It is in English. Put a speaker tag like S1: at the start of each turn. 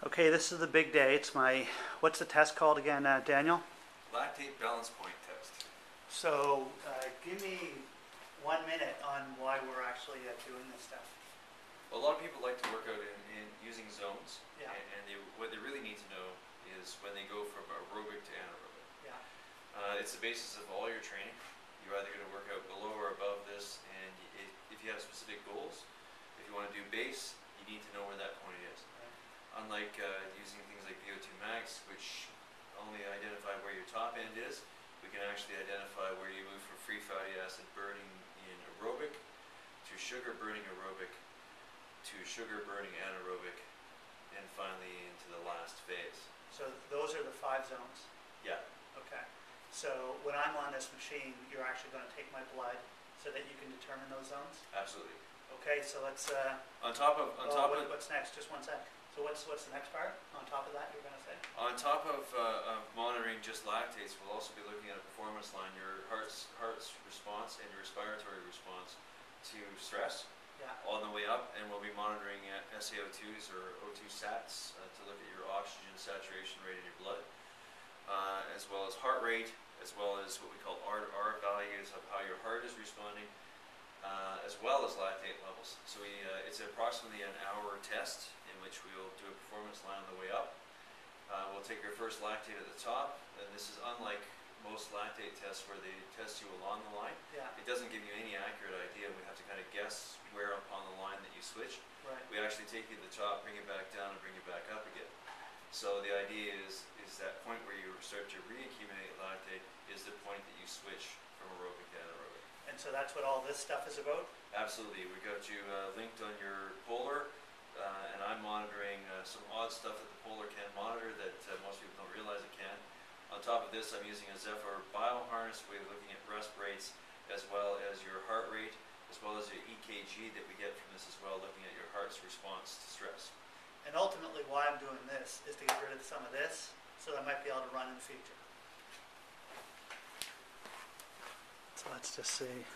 S1: Okay, this is the big day. It's my, what's the test called again, Daniel?
S2: Lactate balance point test.
S1: So, give me 1 minute on why we're actually doing this stuff.
S2: Well, a lot of people like to work out in using zones,
S1: Yeah.
S2: and what they really need to know is when they go from aerobic to anaerobic.
S1: Yeah.
S2: It's the basis of all your training. You're either going to work out below or above this, and if you have specific goals, if you want to do base, you need to know where that point is.
S1: Right.
S2: Unlike using things like VO2 max, which only identify where your top end is, we can actually identify where you move from free fatty acid burning in aerobic to sugar burning aerobic to sugar burning anaerobic, and finally into the last phase.
S1: So those are the 5 zones?
S2: Yeah.
S1: Okay. So when I'm on this machine, you're actually going to take my blood so that you can determine those zones?
S2: Absolutely.
S1: Okay, so let's...
S2: What's
S1: next? Just 1 sec. So what's the next part? On top of that, you're going to say?
S2: On top of monitoring just lactates, we'll also be looking at a performance line, your heart's response and your respiratory response to stress.
S1: Yeah.
S2: On the way up, and we'll be monitoring SaO2s or O2 sats to look at your oxygen saturation rate in your blood, as well as heart rate, as well as what we call R values of how your heart is responding, as well as lactate levels. So it's approximately an hour test in which we'll do a performance line on the way up. We'll take our first lactate at the top, and this is unlike most lactate tests where they test you along the line.
S1: Yeah.
S2: It doesn't give you any accurate idea. We have to kind of guess where upon the line that you switch.
S1: Right.
S2: We actually take you to the top, bring it back down, and bring it back up again. So the idea is that point where you start to reaccumulate lactate is the point that you switch from aerobic to anaerobic.
S1: And so that's what all this stuff is about?
S2: Absolutely. We got you linked on your Polar, and I'm monitoring some odd stuff that the Polar can monitor that most people don't realize it can. On top of this, I'm using a Zephyr bioharness. We're looking at breath rates as well as your heart rate, as well as your EKG that we get from this as well, looking at your heart's response to stress.
S1: And ultimately why I'm doing this is to get rid of some of this so that I might be able to run in the future. So let's just see.